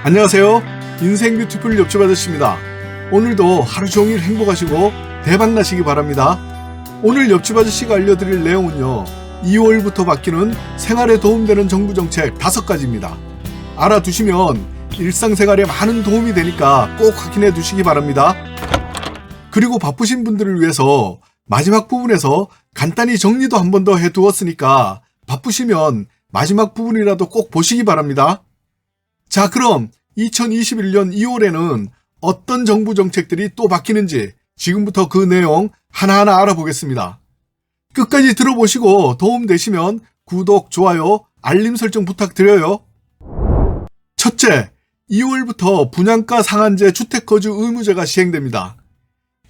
안녕하세요. 인생 뷰티풀 옆집 아저씨입니다. 오늘도 하루 종일 행복하시고 대박나시기 바랍니다. 오늘 옆집 아저씨가 알려드릴 내용은요, 2월부터 바뀌는 생활에 도움되는 정부정책 5가지입니다. 알아두시면 일상생활에 많은 도움이 되니까 꼭 확인해 두시기 바랍니다. 그리고 바쁘신 분들을 위해서 마지막 부분에서 간단히 정리도 한 번 더 해두었으니까 바쁘시면 마지막 부분이라도 꼭 보시기 바랍니다. 자, 그럼 2021년 2월에는 어떤 정부 정책들이 또 바뀌는지 지금부터 그 내용 하나하나 알아보겠습니다. 끝까지 들어보시고 도움되시면 구독, 좋아요, 알림 설정 부탁드려요. 첫째, 2월부터 분양가 상한제 주택거주 의무제가 시행됩니다.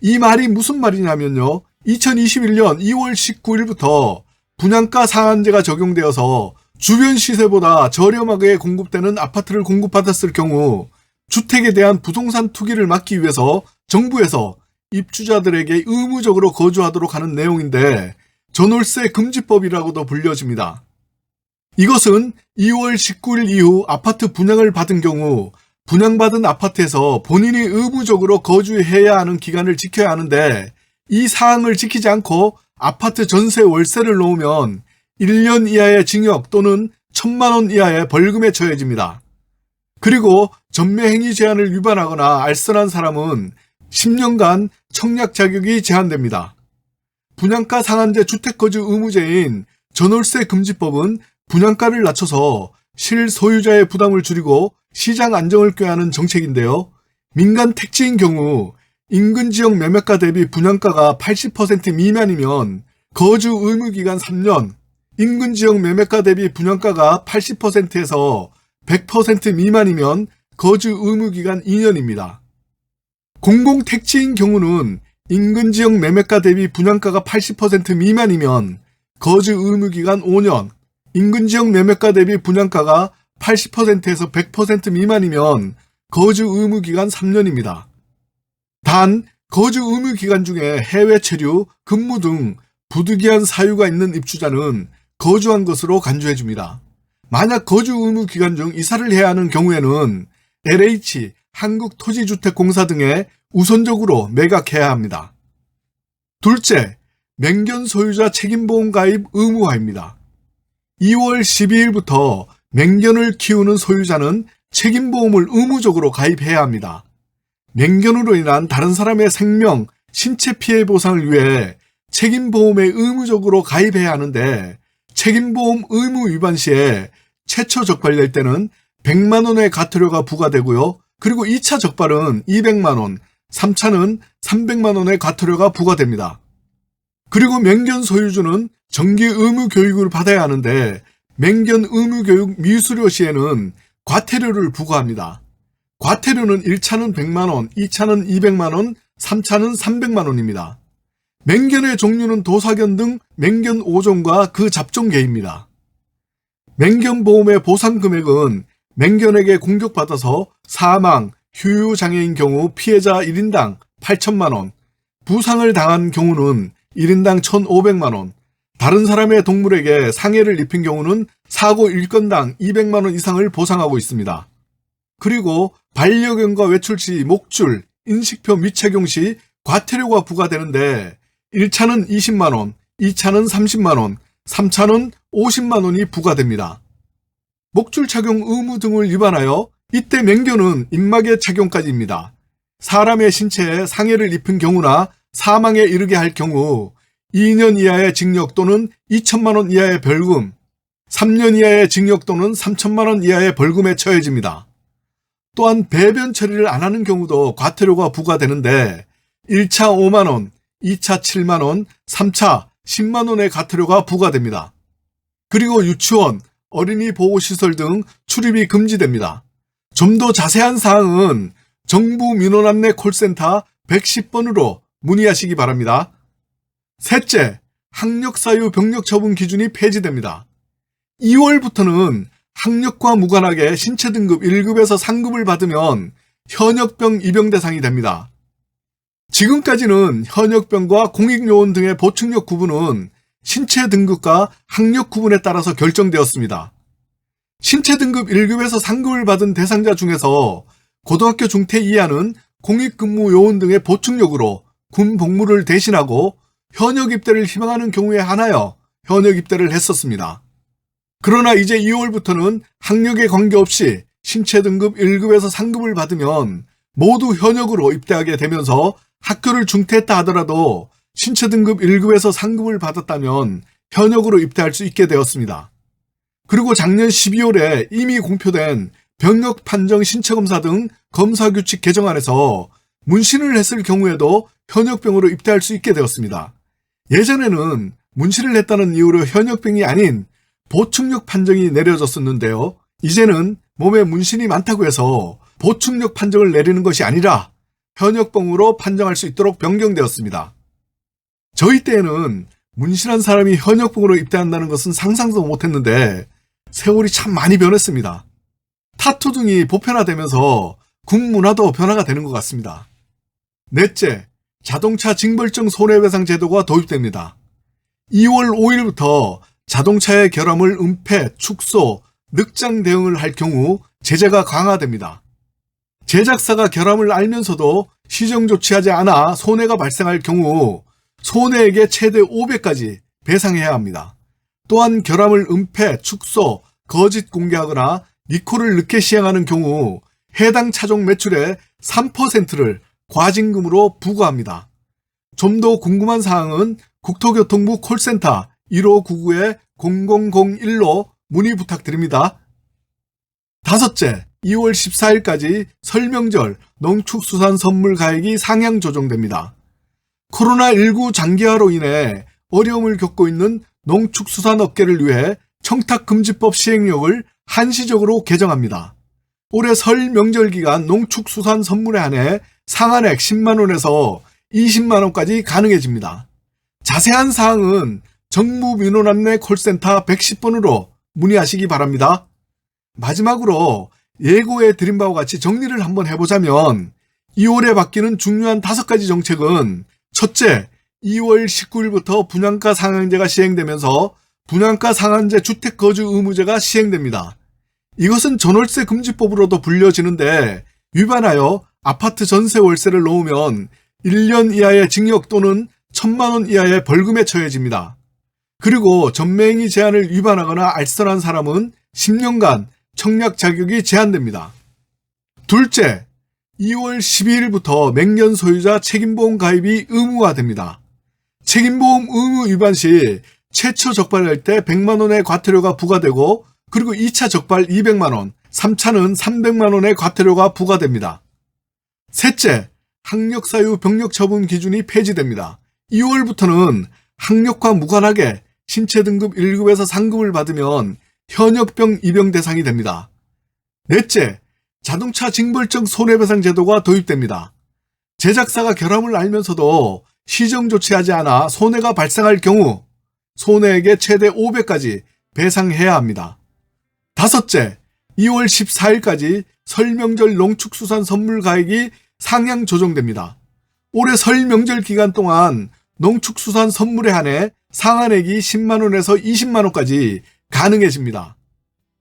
이 말이 무슨 말이냐면요, 2021년 2월 19일부터 분양가 상한제가 적용되어서 주변 시세보다 저렴하게 공급되는 아파트를 공급받았을 경우 주택에 대한 부동산 투기를 막기 위해서 정부에서 입주자들에게 의무적으로 거주하도록 하는 내용인데 전월세 금지법이라고도 불려집니다. 이것은 2월 19일 이후 아파트 분양을 받은 경우 분양받은 아파트에서 본인이 의무적으로 거주해야 하는 기간을 지켜야 하는데 이 사항을 지키지 않고 아파트 전세 월세를 놓으면 1년 이하의 징역 또는 1,000만 원 이하의 벌금에 처해집니다. 그리고 전매행위 제한을 위반하거나 알선한 사람은 10년간 청약 자격이 제한됩니다. 분양가 상한제 주택거주 의무제인 전월세 금지법은 분양가를 낮춰서 실소유자의 부담을 줄이고 시장 안정을 꾀하는 정책인데요. 민간 택지인 경우 인근 지역 매매가 대비 분양가가 80% 미만이면 거주 의무기간 3년, 인근 지역 매매가 대비 분양가가 80%에서 100% 미만이면 거주 의무기간 2년입니다. 공공택지인 경우는 인근 지역 매매가 대비 분양가가 80% 미만이면 거주 의무기간 5년, 인근 지역 매매가 대비 분양가가 80%에서 100% 미만이면 거주 의무기간 3년입니다. 단, 거주 의무기간 중에 해외 체류, 근무 등 부득이한 사유가 있는 입주자는 거주한 것으로 간주해줍니다. 만약 거주 의무 기간 중 이사를 해야 하는 경우에는 LH, 한국토지주택공사 등에 우선적으로 매각해야 합니다. 둘째, 맹견 소유자 책임보험 가입 의무화입니다. 2월 12일부터 맹견을 키우는 소유자는 책임보험을 의무적으로 가입해야 합니다. 맹견으로 인한 다른 사람의 생명, 신체 피해 보상을 위해 책임보험에 의무적으로 가입해야 하는데 책임보험 의무 위반 시에 최초 적발될 때는 100만 원의 과태료가 부과되고요. 그리고 2차 적발은 200만 원, 3차는 300만 원의 과태료가 부과됩니다. 그리고 맹견 소유주는 정기 의무 교육을 받아야 하는데 맹견 의무 교육 미수료 시에는 과태료를 부과합니다. 과태료는 1차는 100만 원, 2차는 200만 원, 3차는 300만 원입니다. 맹견의 종류는 도사견 등 맹견 5종과 그 잡종계입니다. 맹견보험의 보상 금액은 맹견에게 공격받아서 사망, 휴유장애인 경우 피해자 1인당 8천만 원, 부상을 당한 경우는 1인당 1,500만 원, 다른 사람의 동물에게 상해를 입힌 경우는 사고 1건당 200만 원 이상을 보상하고 있습니다. 그리고 반려견과 외출 시 목줄, 인식표 미착용 시 과태료가 부과되는데 1차는 20만 원, 2차는 30만 원, 3차는 50만 원이 부과됩니다. 목줄 착용 의무 등을 위반하여 이때 맹견은 입마개 착용까지입니다. 사람의 신체에 상해를 입힌 경우나 사망에 이르게 할 경우 2년 이하의 징역 또는 2천만 원 이하의 벌금, 3년 이하의 징역 또는 3천만 원 이하의 벌금에 처해집니다. 또한 배변 처리를 안 하는 경우도 과태료가 부과되는데 1차 5만 원, 2차 7만 원, 3차 10만 원의 과태료가 부과됩니다. 그리고 유치원, 어린이 보호시설 등 출입이 금지됩니다. 좀 더 자세한 사항은 정부 민원 안내 콜센터 110번으로 문의하시기 바랍니다. 셋째, 학력사유 병력 처분 기준이 폐지됩니다. 2월부터는 학력과 무관하게 신체 등급 1급에서 3급을 받으면 현역병 입영 대상이 됩니다. 지금까지는 현역병과 공익요원 등의 보충력 구분은 신체 등급과 학력 구분에 따라서 결정되었습니다. 신체 등급 1급에서 상급을 받은 대상자 중에서 고등학교 중퇴 이하는 공익근무 요원 등의 보충력으로 군 복무를 대신하고 현역 입대를 희망하는 경우에 한하여 현역 입대를 했었습니다. 그러나 이제 2월부터는 학력에 관계없이 신체 등급 1급에서 상급을 받으면 모두 현역으로 입대하게 되면서 학교를 중퇴했다 하더라도 신체 등급 1급에서 상급을 받았다면 현역으로 입대할 수 있게 되었습니다. 그리고 작년 12월에 이미 공표된 병력 판정 신체검사 등 검사규칙 개정안에서 문신을 했을 경우에도 현역병으로 입대할 수 있게 되었습니다. 예전에는 문신을 했다는 이유로 현역병이 아닌 보충력 판정이 내려졌었는데요. 이제는 몸에 문신이 많다고 해서 보충력 판정을 내리는 것이 아니라 현역병으로 판정할 수 있도록 변경되었습니다. 저희 때에는 문신한 사람이 현역병으로 입대한다는 것은 상상도 못했는데 세월이 참 많이 변했습니다. 타투 등이 보편화되면서 군 문화도 변화가 되는 것 같습니다. 넷째, 자동차 징벌적 손해배상 제도가 도입됩니다. 2월 5일부터 자동차의 결함을 은폐, 축소, 늑장 대응을 할 경우 제재가 강화됩니다. 제작사가 결함을 알면서도 시정 조치하지 않아 손해가 발생할 경우 손해액의 최대 5배까지 배상해야 합니다. 또한 결함을 은폐, 축소, 거짓 공개하거나 리콜을 늦게 시행하는 경우 해당 차종 매출의 3%를 과징금으로 부과합니다. 좀 더 궁금한 사항은 국토교통부 콜센터 1599-0001로 문의 부탁드립니다. 다섯째, 2월 14일까지 설명절 농축수산 선물 가액이 상향 조정됩니다. 코로나19 장기화로 인해 어려움을 겪고 있는 농축수산 업계를 위해 청탁금지법 시행령을 한시적으로 개정합니다. 올해 설 명절 기간 농축수산 선물에 한해 상한액 10만원에서 20만원까지 가능해집니다. 자세한 사항은 정부민원안내 콜센터 110번으로 문의하시기 바랍니다. 마지막으로 예고해 드린 바와 같이 정리를 한번 해보자면 2월에 바뀌는 중요한 5가지 정책은 첫째, 2월 19일부터 분양가 상한제가 시행되면서 분양가 상한제 주택거주 의무제가 시행됩니다. 이것은 전월세 금지법으로도 불려지는데 위반하여 아파트 전세 월세를 놓으면 1년 이하의 징역 또는 1,000만원 이하의 벌금에 처해집니다. 그리고 전매행위 제한을 위반하거나 알선한 사람은 10년간 청약 자격이 제한됩니다. 둘째, 2월 12일부터 맹년 소유자 책임보험 가입이 의무화됩니다. 책임보험 의무 위반 시 최초 적발할 때 100만원의 과태료가 부과되고 그리고 2차 적발 200만원, 3차는 300만원의 과태료가 부과됩니다. 셋째, 학력사유 병력 처분 기준이 폐지됩니다. 2월부터는 학력과 무관하게 신체 등급 1급에서 상급을 받으면 현역병 입영 대상이 됩니다. 넷째, 자동차 징벌적 손해배상 제도가 도입됩니다. 제작사가 결함을 알면서도 시정 조치하지 않아 손해가 발생할 경우 손해액의 최대 5배까지 배상해야 합니다. 다섯째, 2월 14일까지 설명절 농축수산 선물 가액이 상향 조정됩니다. 올해 설 명절 기간 동안 농축수산 선물에 한해 상한액이 10만원에서 20만원까지 가능해집니다.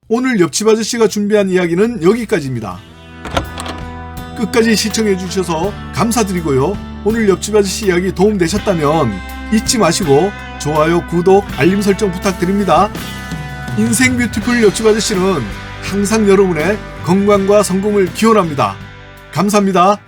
오늘 옆집 아저씨가 준비한 이야기는 여기까지입니다. 끝까지 시청해 주셔서 감사드리고요. 오늘 옆집 아저씨 이야기 도움되셨다면 잊지 마시고 좋아요, 구독, 알림 설정 부탁드립니다. 인생 뷰티풀 옆집 아저씨는 항상 여러분의 건강과 성공을 기원합니다. 감사합니다.